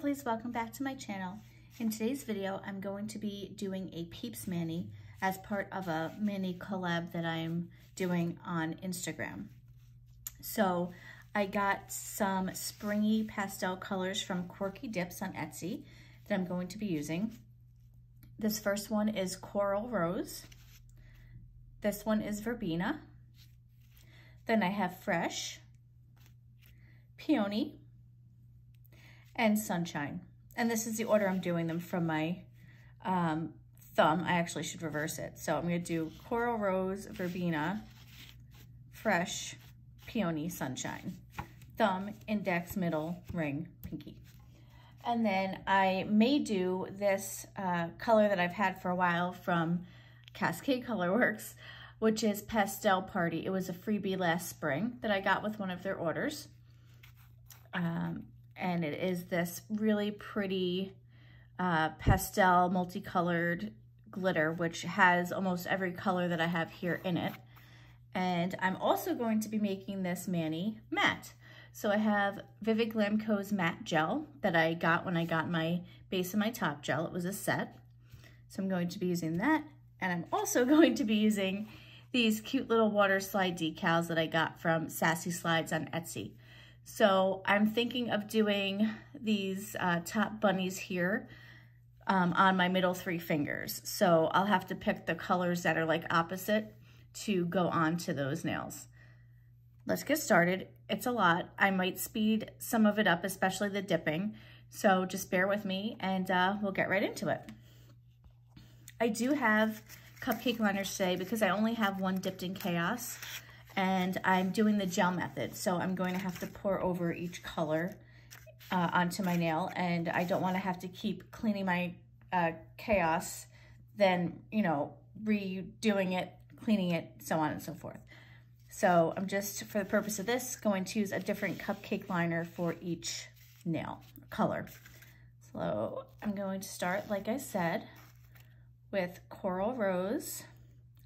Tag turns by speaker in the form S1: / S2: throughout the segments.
S1: lovelies, welcome back to my channel. In today's video, I'm going to be doing a Peeps mani as part of a mini collab that I'm doing on Instagram. So I got some springy pastel colors from Quirky Dips on Etsy that I'm going to be using. This first one is Coral Rose. This one is Verbena. Then I have Fresh, Peony, and Sunshine. And this is the order I'm doing them from my thumb. I actually should reverse it. So I'm gonna do Coral Rose, Verbena, Fresh, Peony, Sunshine. Thumb, index, middle, ring, pinky. And then I may do this color that I've had for a while from Cascade Color Works, which is Pastel Party. It was a freebie last spring that I got with one of their orders. And it is this really pretty pastel multicolored glitter, which has almost every color that I have here in it. And I'm also going to be making this mani matte. So I have Vivid Glam Co's matte gel that I got when I got my base and my top gel. It was a set. So I'm going to be using that. And I'm also going to be using these cute little Waterslide decals that I got from Sassy Slydes on Etsy. So I'm thinking of doing these top bunnies here on my middle three fingers. So I'll have to pick the colors that are like opposite to go on to those nails. Let's get started. It's a lot. I might speed some of it up, especially the dipping. So just bear with me and we'll get right into it. I do have cupcake liners today because I only have one dipped in Chaos. And I'm doing the gel method, so I'm going to have to pour over each color onto my nail, and I don't want to have to keep cleaning my Chaos, then, you know, redoing it, cleaning it, so on and so forth. So I'm just, for the purpose of this, going to use a different cupcake liner for each nail color. So I'm going to start, like I said, with Coral Rose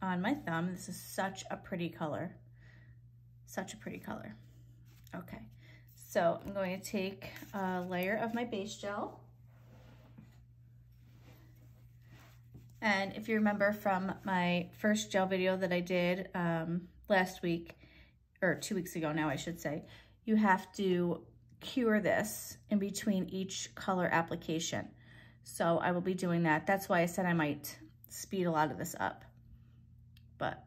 S1: on my thumb. This is such a pretty color. Such a pretty color. Okay, so I'm going to take a layer of my base gel. And if you remember from my first gel video that I did last week, or 2 weeks ago now I should say, you have to cure this in between each color application. So I will be doing that. That's why I said I might speed a lot of this up. But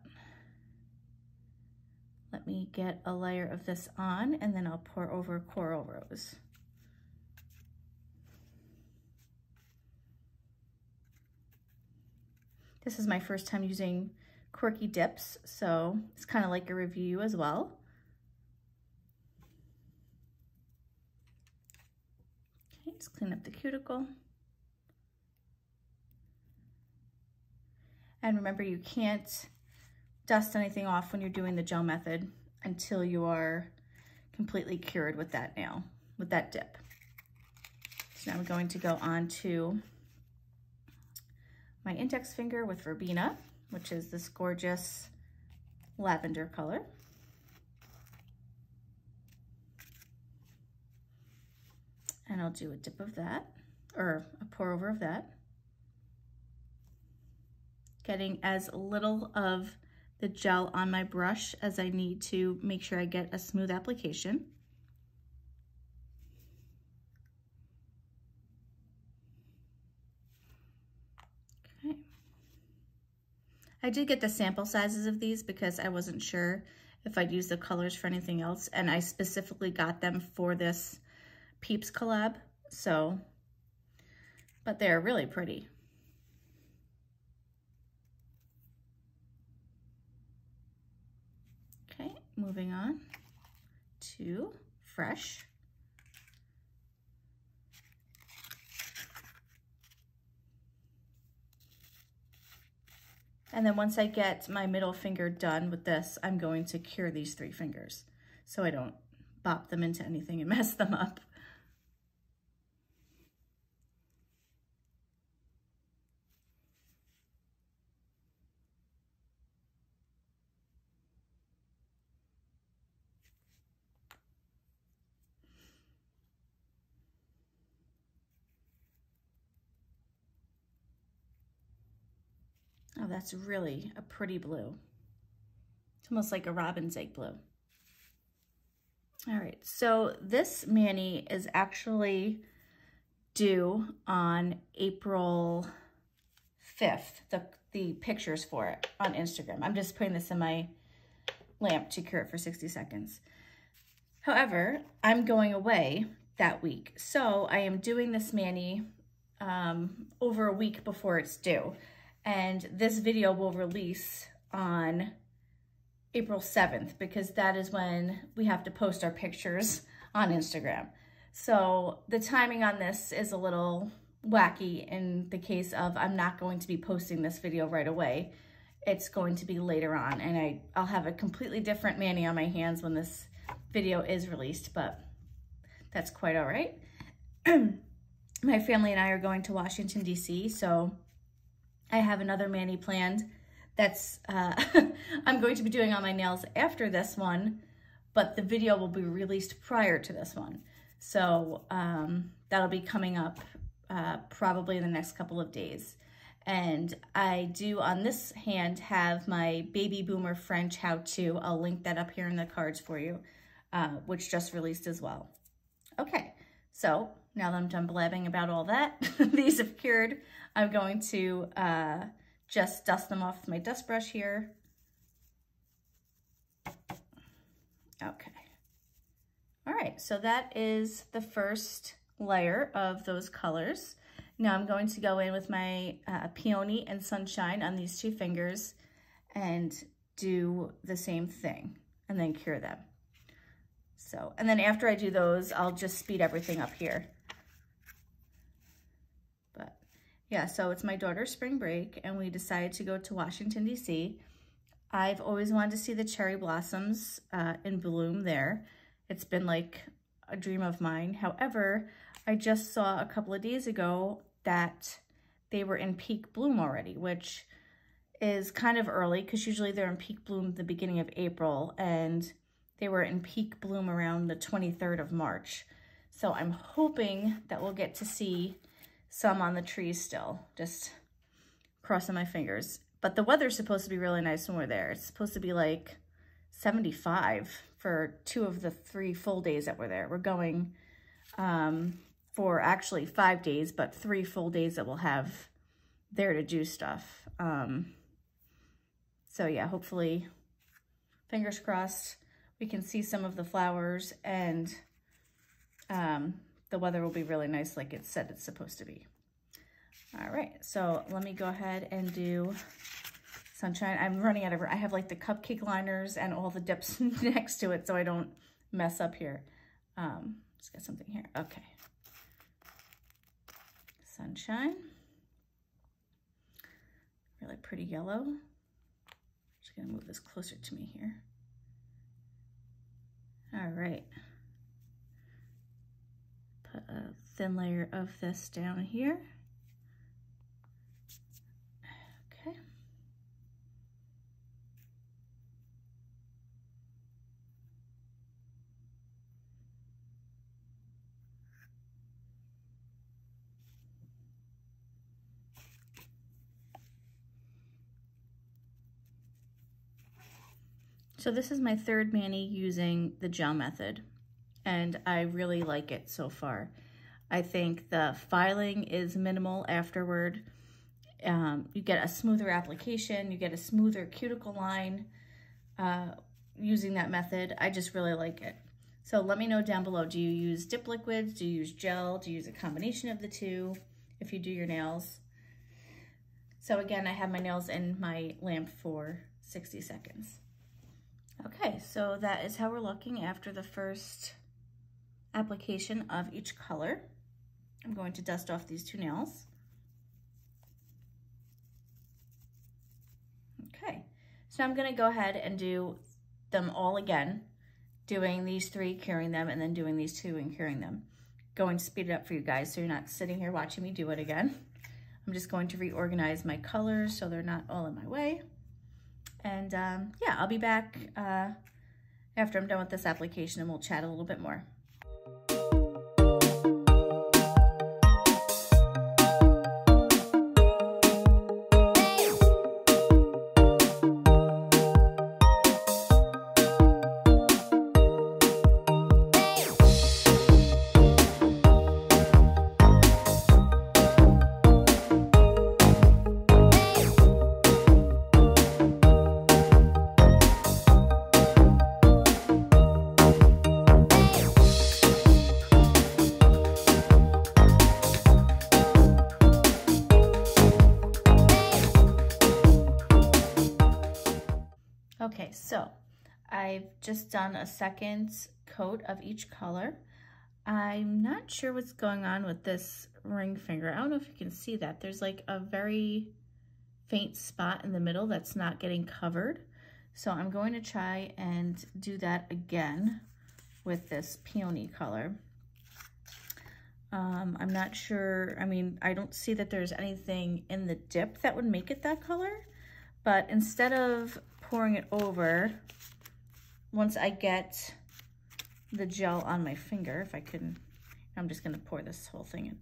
S1: let me get a layer of this on and then I'll pour over Coral Rose. This is my first time using Quirky Dips, so it's kind of like a review as well. Okay, just clean up the cuticle. And remember, you can't dust anything off when you're doing the gel method until you are completely cured with that nail, with that dip. So now I'm going to go on to my index finger with Verbena, which is this gorgeous lavender color. And I'll do a dip of that, or a pour over of that. Getting as little of the gel on my brush as I need to make sure I get a smooth application. Okay. I did get the sample sizes of these because I wasn't sure if I'd use the colors for anything else, and I specifically got them for this Peeps collab, so, but they're really pretty. Moving on to Fresh. And then once I get my middle finger done with this, I'm going to cure these three fingers so I don't bop them into anything and mess them up. Oh, that's really a pretty blue. It's almost like a robin's egg blue. All right, so this mani is actually due on April 5th, the pictures for it on Instagram. I'm just putting this in my lamp to cure it for 60 seconds. However, I'm going away that week, so I am doing this mani over a week before it's due. And this video will release on April 7th because that is when we have to post our pictures on Instagram. So the timing on this is a little wacky in the case of I'm not going to be posting this video right away. It's going to be later on, and I'll have a completely different mani on my hands when this video is released, but that's quite all right. My family and I are going to Washington, D.C., so I have another mani planned that's I'm going to be doing on my nails after this one, but the video will be released prior to this one. So that'll be coming up probably in the next couple of days. And I do on this hand have my baby boomer French how-to. I'll link that up here in the cards for you, which just released as well. Okay, so now that I'm done blabbing about all that, these have cured. I'm going to just dust them off with my dust brush here. Okay. All right, so that is the first layer of those colors. Now I'm going to go in with my Peony and Sunshine on these two fingers and do the same thing and then cure them. So, and then after I do those, I'll just speed everything up here. But yeah, so it's my daughter's spring break and we decided to go to Washington, D.C. I've always wanted to see the cherry blossoms in bloom there. It's been like a dream of mine. However, I just saw a couple of days ago that they were in peak bloom already, which is kind of early because usually they're in peak bloom the beginning of April, and they were in peak bloom around the 23rd of March. So I'm hoping that we'll get to see some on the trees still, just crossing my fingers. But the weather's supposed to be really nice when we're there. It's supposed to be like 75 for 2 of the 3 full days that we're there. We're going for actually 5 days, but 3 full days that we'll have there to do stuff. So yeah, hopefully, fingers crossed, we can see some of the flowers and the weather will be really nice like it said it's supposed to be. All right, so let me go ahead and do Sunshine. I'm running out of, I have like the cupcake liners and all the dips next to it so I don't mess up here. Let's get something here. Okay. Sunshine. Really pretty yellow. Just gonna move this closer to me here. All right. Put a thin layer of this down here. Okay. So this is my third mani using the gel method, and I really like it so far. I think the filing is minimal afterward. You get a smoother application, you get a smoother cuticle line using that method. I just really like it. So let me know down below, do you use dip liquids? Do you use gel? Do you use a combination of the two if you do your nails? So again, I have my nails in my lamp for 60 seconds. Okay, so that is how we're looking after the first application of each color. I'm going to dust off these 2 nails. Okay, so I'm gonna go ahead and do them all again, doing these 3, curing them, and then doing these 2 and curing them. Going to speed it up for you guys so you're not sitting here watching me do it again. I'm just going to reorganize my colors so they're not all in my way. And yeah, I'll be back after I'm done with this application and we'll chat a little bit more. I've just done a second coat of each color. I'm not sure what's going on with this ring finger. I don't know if you can see that. There's like a very faint spot in the middle that's not getting covered. So I'm going to try and do that again with this peony color. I'm not sure, I mean, I don't see that there's anything in the dip that would make it that color, but instead of pouring it over, once I get the gel on my finger, if I can, I'm just gonna pour this whole thing in.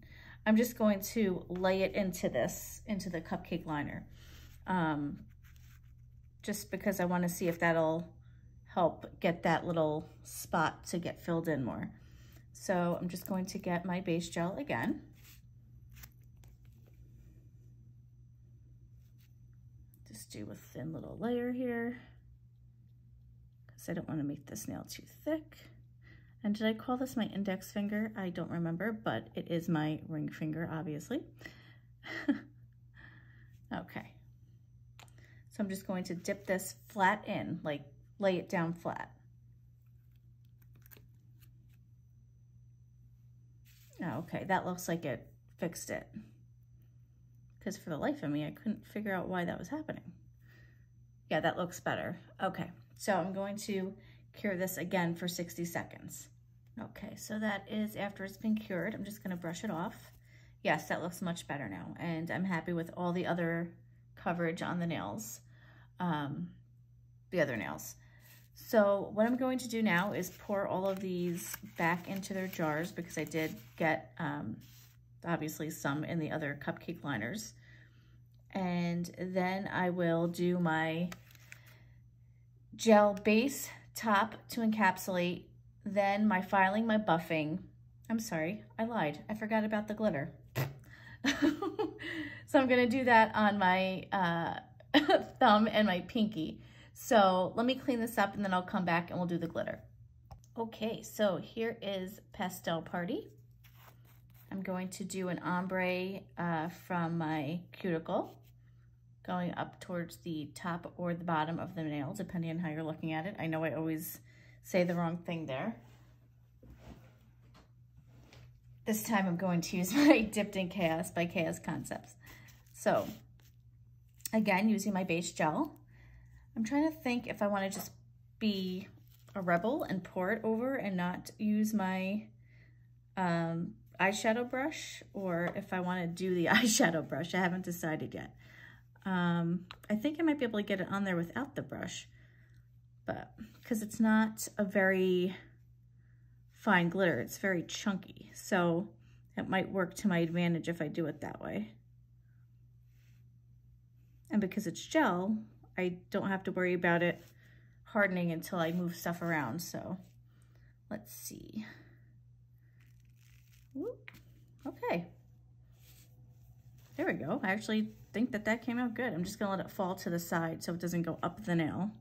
S1: I'm just going to lay it into the cupcake liner, just because I wanna see if that'll help get that little spot to get filled in more. So I'm just going to get my base gel again. Just do a thin little layer here because I don't want to make this nail too thick. And did I call this my index finger? I don't remember, but it is my ring finger, obviously. Okay. So I'm just going to dip this flat in, like lay it down flat. Oh, okay, that looks like it fixed it. Because for the life of me, I couldn't figure out why that was happening. Yeah, that looks better. Okay, so I'm going to cure this again for 60 seconds. Okay, so that is after it's been cured. I'm just gonna brush it off. Yes, that looks much better now. And I'm happy with all the other coverage on the nails, the other nails. So what I'm going to do now is pour all of these back into their jars because I did get obviously some in the other cupcake liners. And then I will do my gel base top to encapsulate, then my filing, my buffing. I'm sorry, I lied. I forgot about the glitter. So I'm gonna do that on my thumb and my pinky. So let me clean this up and then I'll come back and we'll do the glitter. Okay, so here is Pastel Party. I'm going to do an ombre from my cuticle, going up towards the top or the bottom of the nail, depending on how you're looking at it. I know I always say the wrong thing there. This time I'm going to use my Dipped in Chaos by Chaos Concepts. So again, using my base gel. I'm trying to think if I want to just be a rebel and pour it over and not use my eyeshadow brush, or if I want to do the eyeshadow brush. I haven't decided yet. I think I might be able to get it on there without the brush, but because it's not a very fine glitter, it's very chunky, so it might work to my advantage if I do it that way. And because it's gel, I don't have to worry about it hardening until I move stuff around. So let's see. Whoop. Okay. There we go. I actually think that that came out good. I'm just gonna let it fall to the side so it doesn't go up the nail.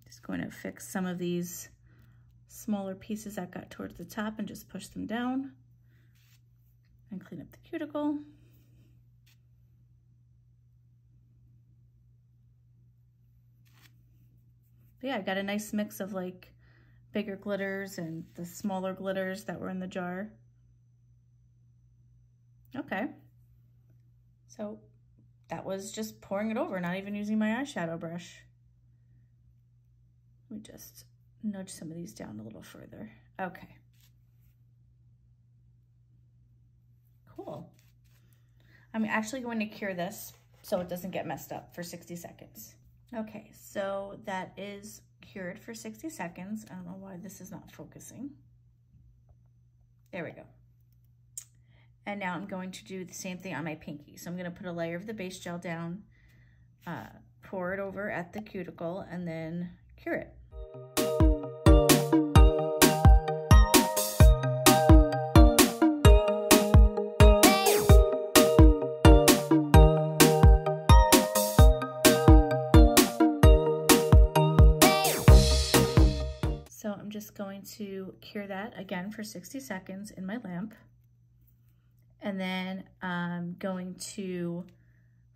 S1: Just going to fix some of these smaller pieces that got towards the top and just push them down and clean up the cuticle. But yeah, I got a nice mix of like bigger glitters and the smaller glitters that were in the jar. Okay. So that was just pouring it over, not even using my eyeshadow brush. Let me just nudge some of these down a little further. Okay. Cool. I'm actually going to cure this so it doesn't get messed up for 60 seconds. Okay, so that is cured for 60 seconds. I don't know why this is not focusing. There we go. And now I'm going to do the same thing on my pinky. So I'm going to put a layer of the base gel down, pour it over at the cuticle, and then cure it. So I'm just going to cure that again for 60 seconds in my lamp. And then I'm going to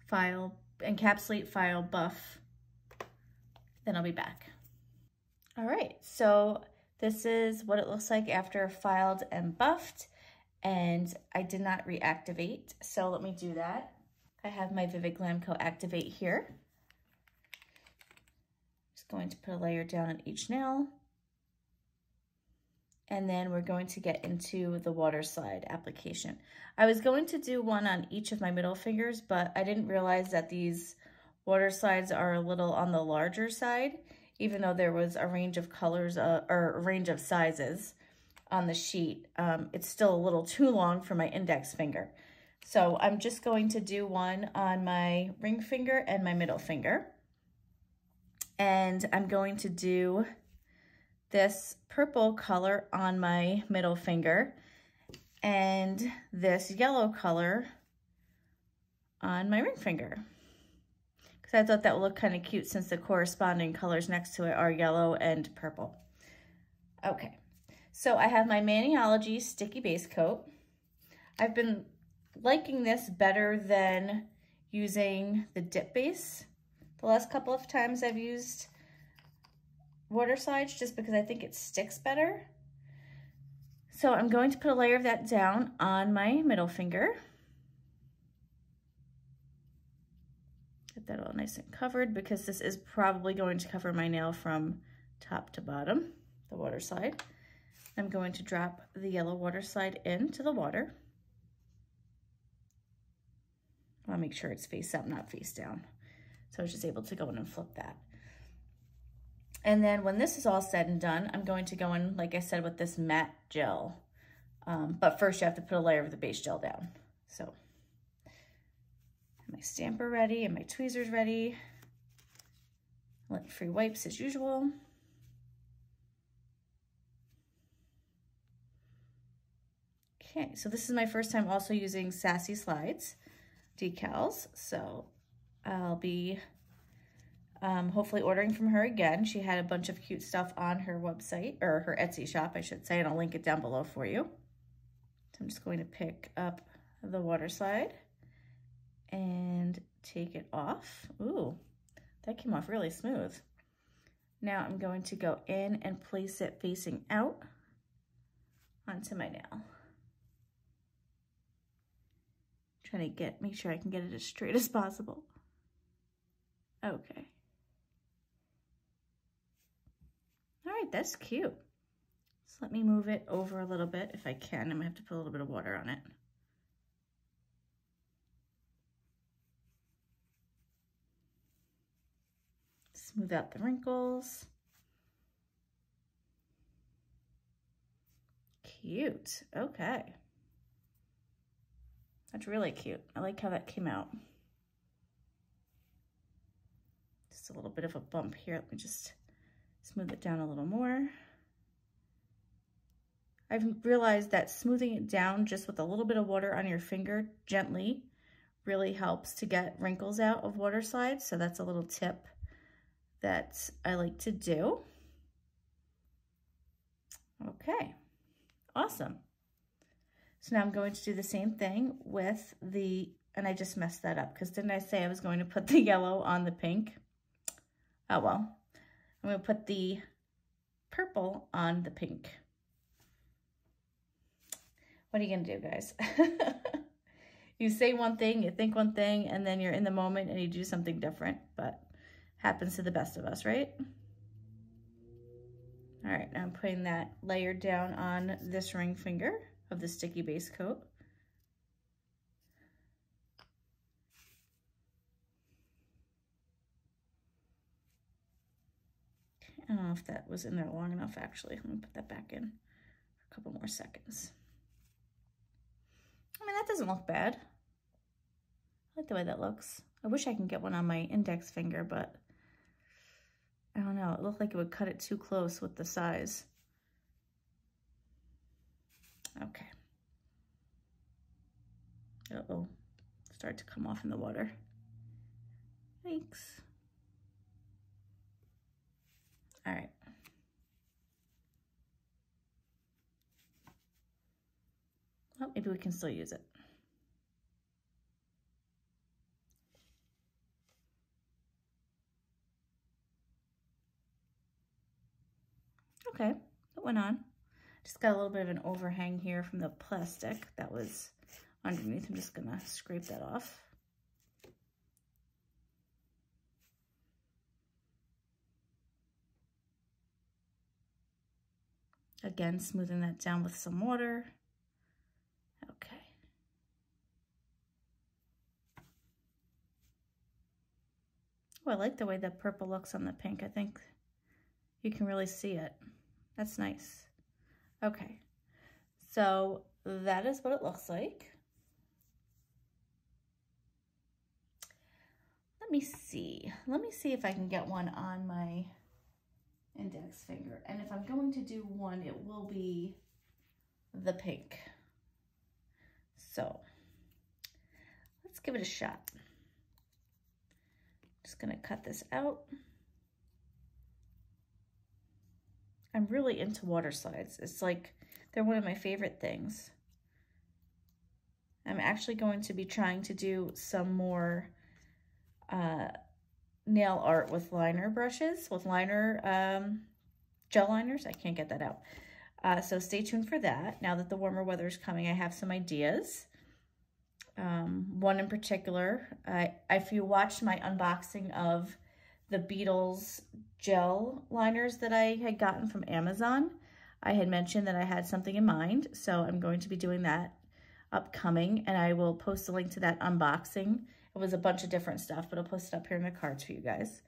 S1: file encapsulate, file, buff, then I'll be back. All right, so this is what it looks like after filed and buffed, and I did not reactivate, so let me do that. I have my Vivid Glam Co Activate here. Just going to put a layer down on each nail. And then we're going to get into the Waterslide application. I was going to do one on each of my middle fingers, but I didn't realize that these Waterslides are a little on the larger side, even though there was a range of colors or a range of sizes on the sheet. It's still a little too long for my index finger. So I'm just going to do one on my ring finger and my middle finger. And I'm going to do this purple color on my middle finger and this yellow color on my ring finger, because I thought that would look kind of cute since the corresponding colors next to it are yellow and purple. Okay, so I have my Maniology sticky base coat. I've been liking this better than using the dip base the last couple of times I've used Waterslides, just because I think it sticks better. So I'm going to put a layer of that down on my middle finger. Get that all nice and covered, because this is probably going to cover my nail from top to bottom, the Waterslide. I'm going to drop the yellow Waterslide into the water. I'll make sure it's face up, not face down. So I was just able to go in and flip that. And then when this is all said and done, I'm going to go in, like I said, with this matte gel. But first you have to put a layer of the base gel down. So my stamper ready and my tweezers ready. Lint free wipes as usual. Okay, so this is my first time also using Sassy Slydes decals. So I'll be hopefully ordering from her again. She had a bunch of cute stuff on her website, or her Etsy shop, I should say, and I'll link it down below for you. So I'm just going to pick up the Waterslide and take it off. Ooh, that came off really smooth. Now I'm going to go in and place it facing out onto my nail. Trying to make sure I can get it as straight as possible. Okay. All right, that's cute. So let me move it over a little bit if I can. I'm gonna have to put a little bit of water on it. Smooth out the wrinkles. Cute, okay. That's really cute. I like how that came out. Just a little bit of a bump here. Let me just smooth it down a little more. I've realized that smoothing it down just with a little bit of water on your finger gently really helps to get wrinkles out of Waterslides. So that's a little tip that I like to do. Okay, awesome. So now I'm going to do the same thing with the, and I just messed that up because didn't I say I was going to put the yellow on the pink? Oh well. I'm going to put the purple on the pink. What are you going to do, guys? You say one thing, you think one thing, and then you're in the moment and you do something different, but happens to the best of us, right? All right, now I'm putting that layer down on this ring finger of the sticky base coat. I don't know if that was in there long enough, actually. Let me put that back in for a couple more seconds. I mean, that doesn't look bad. I like the way that looks. I wish I can get one on my index finger, but I don't know. It looked like it would cut it too close with the size. Okay. Uh-oh. Start to come off in the water. Thanks. All right. Well, maybe we can still use it. Okay, it went on. Just got a little bit of an overhang here from the plastic that was underneath. I'm just gonna scrape that off. Again, smoothing that down with some water. Okay. Oh, I like the way that purple looks on the pink. I think you can really see it. That's nice. Okay, so that is what it looks like. Let me see if I can get one on my index finger. And if I'm going to do one, it will be the pink. So let's give it a shot. Just gonna cut this out. I'm really into water slides. It's like, they're one of my favorite things. I'm actually going to be trying to do some more nail art with liner brushes, with liner, gel liners. I can't get that out. So stay tuned for that. Now that the warmer weather is coming, I have some ideas. One in particular, if you watched my unboxing of the Beetles gel liners that I had gotten from Amazon, I had mentioned that I had something in mind. So I'm going to be doing that upcoming, and I will post a link to that unboxing. It was a bunch of different stuff, but I'll post it up here in the cards for you guys.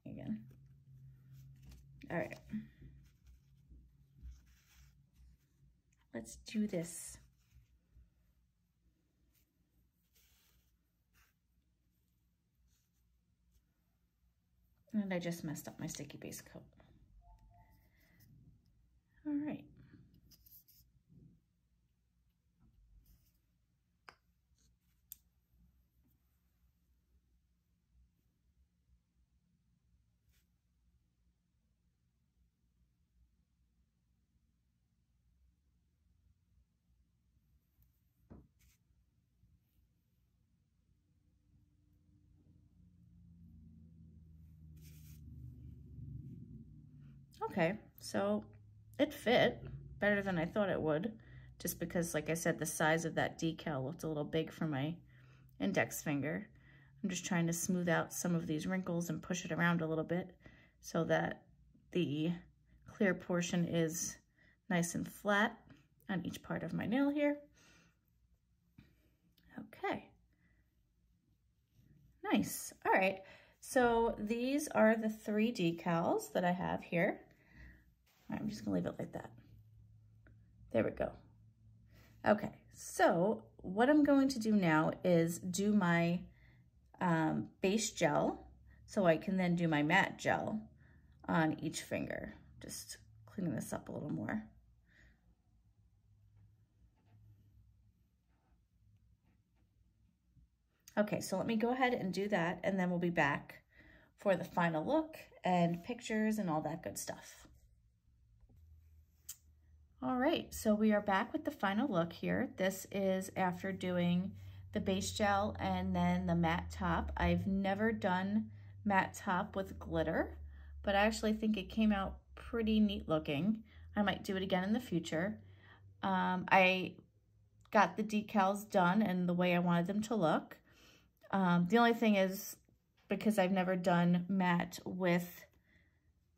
S1: Again. All right. Let's do this. And I just messed up my sticky base coat. All right. Okay, so it fit better than I thought it would, just because, like I said, the size of that decal looked a little big for my index finger. I'm just trying to smooth out some of these wrinkles and push it around a little bit so that the clear portion is nice and flat on each part of my nail here. Okay, nice. All right, so these are the 3 decals that I have here. I'm just gonna leave it like that. There we go. Okay, so what I'm going to do now is do my base gel, so I can then do my matte gel on each finger. Just cleaning this up a little more. Okay, so let me go ahead and do that, and then we'll be back for the final look and pictures and all that good stuff. All right, so we are back with the final look here. This is after doing the base gel and then the matte top. I've never done matte top with glitter, but I actually think it came out pretty neat looking. I might do it again in the future. I got the decals done and the way I wanted them to look. The only thing is, because I've never done matte with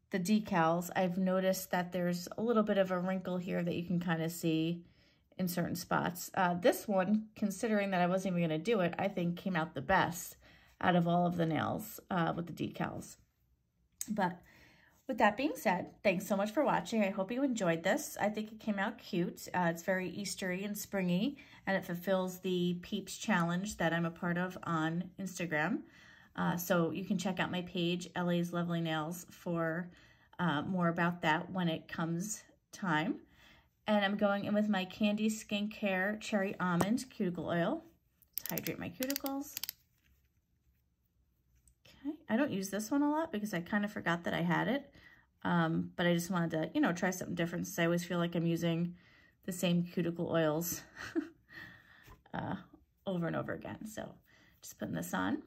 S1: the decals, I've noticed that there's a little bit of a wrinkle here that you can kind of see in certain spots. This one, considering that I wasn't even going to do it, I think came out the best out of all of the nails with the decals. But with that being said, thanks so much for watching. I hope you enjoyed this. I think it came out cute. It's very Eastery and springy, and it fulfills the Peeps challenge that I'm a part of on Instagram. So you can check out my page, LA's Lovely Nails, for more about that when it comes time. And I'm going in with my Candi Skincare Cherry Almond Cuticle Oil to hydrate my cuticles. Okay, I don't use this one a lot because I kind of forgot that I had it. But I just wanted to, you know, try something different, since I always feel like I'm using the same cuticle oils over and over again. So just putting this on.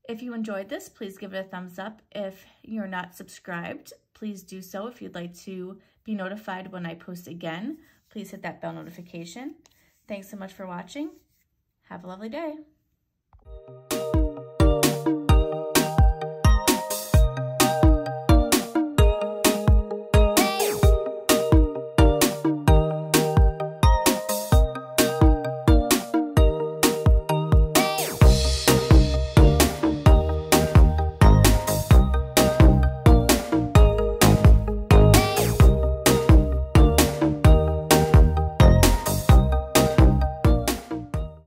S1: If you enjoyed this, please give it a thumbs up. If you're not subscribed, please do so. If you'd like to be notified when I post again, please hit that bell notification. Thanks so much for watching. Have a lovely day.